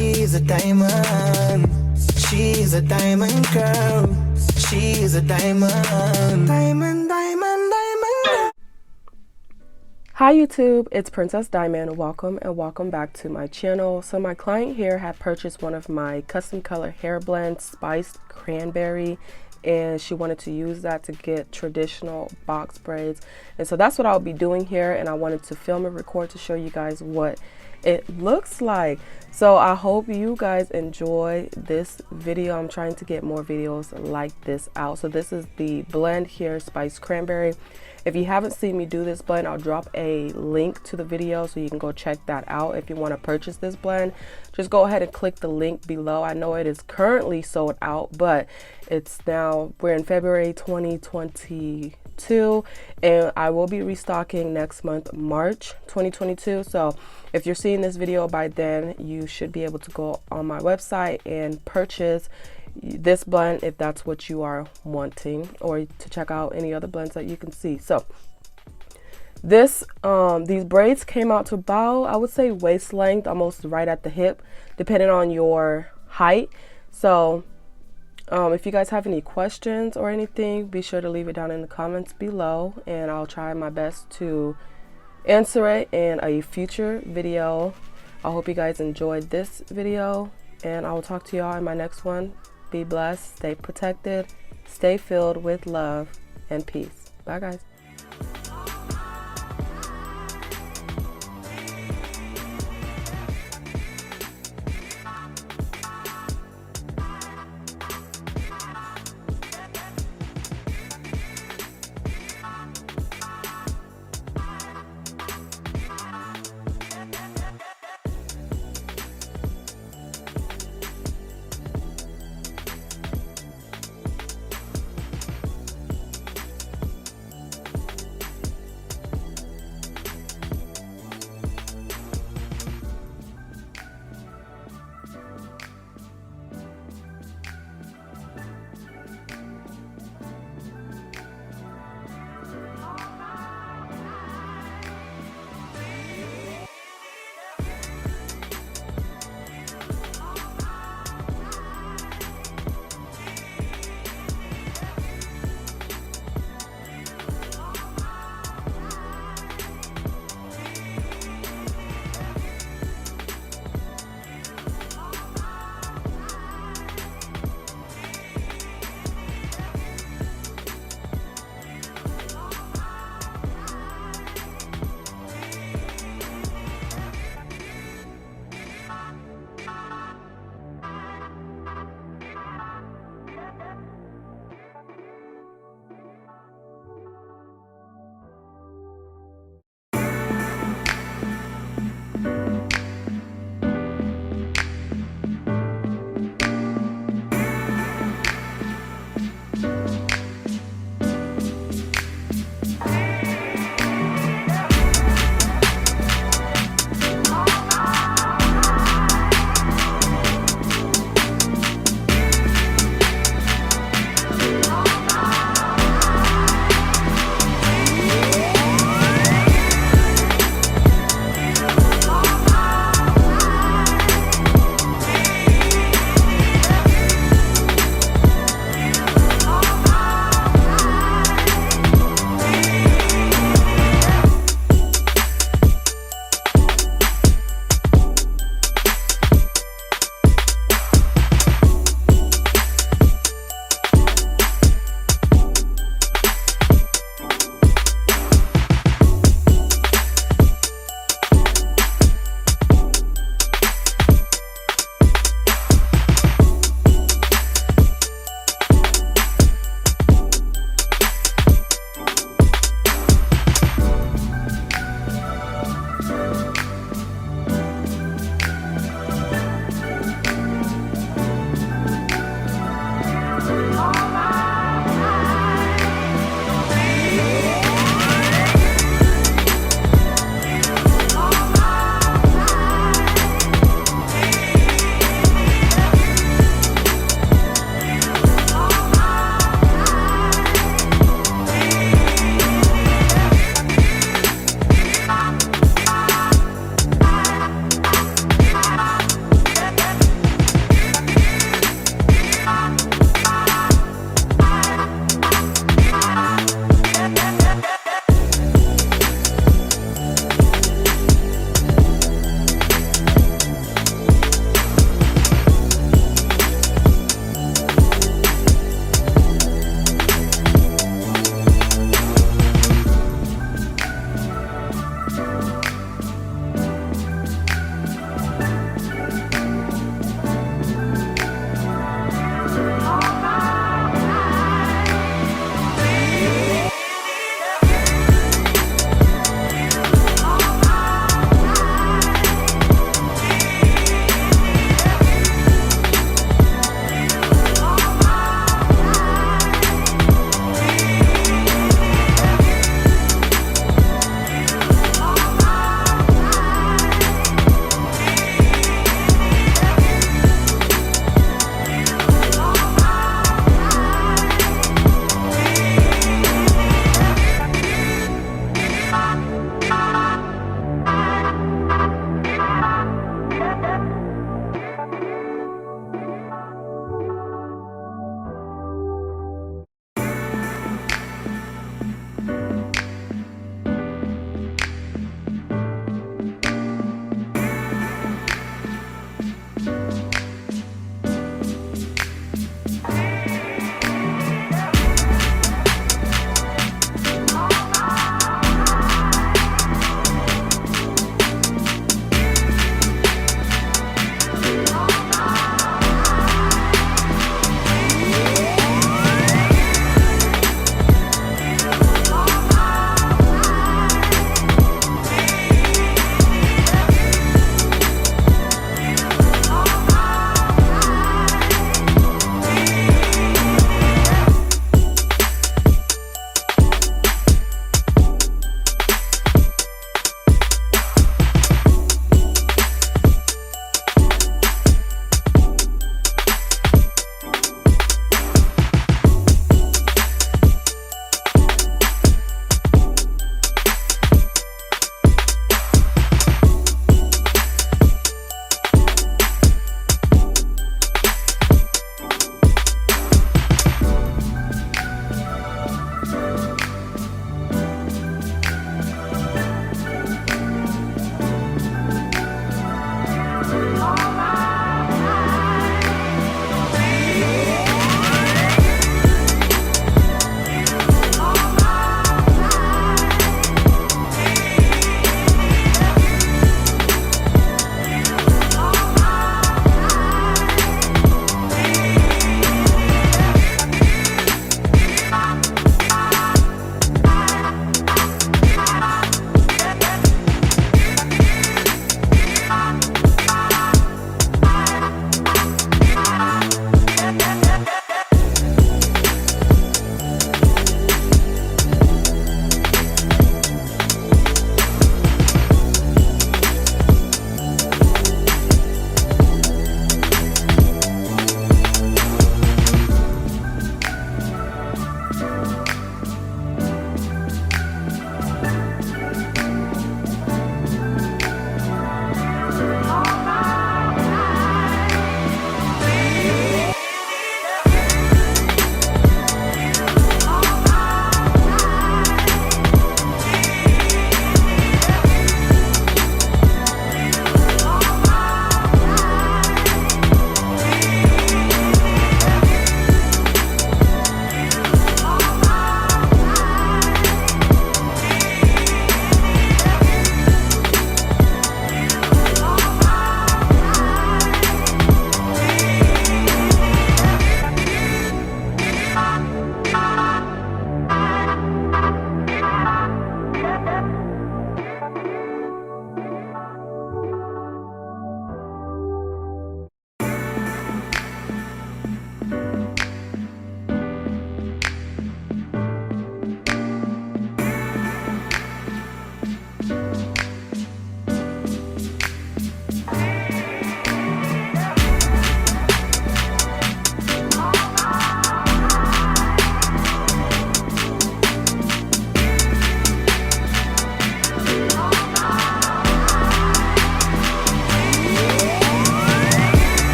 She's a diamond. She's a diamond girl. She's a diamond. Diamond, diamond, diamond. Hi YouTube, it's Princess Diamond. Welcome and welcome back to my channel. So my client here had purchased one of my custom color hair blends, Spiced Cranberry, and she wanted to use that to get traditional box braids. And so that's what I'll be doing here, and I wanted to film and record to show you guys what it looks like. So I hope you guys enjoy this video. I'm trying to get more videos like this out. So this is the blend here, Spiced Cranberry. If you haven't seen me do this blend, I'll drop a link to the video so you can go check that out. If you want to purchase this blend, just go ahead and click the link below. I know it is currently sold out, but it's now, we're in February 2022, and I will be restocking next month, March 2022. So if you're seeing this video by then, you should be able to go on my website and purchase this blend if that's what you are wanting, or to check out any other blends that you can see. So this these braids came out to about, I would say, waist length, almost right at the hip, depending on your height. So if you guys have any questions or anything, be sure to leave it down in the comments below, and I'll try my best to answer it in a future video. I hope you guys enjoyed this video, and I will talk to y'all in my next one. Be blessed, stay protected, stay filled with love and peace. Bye guys.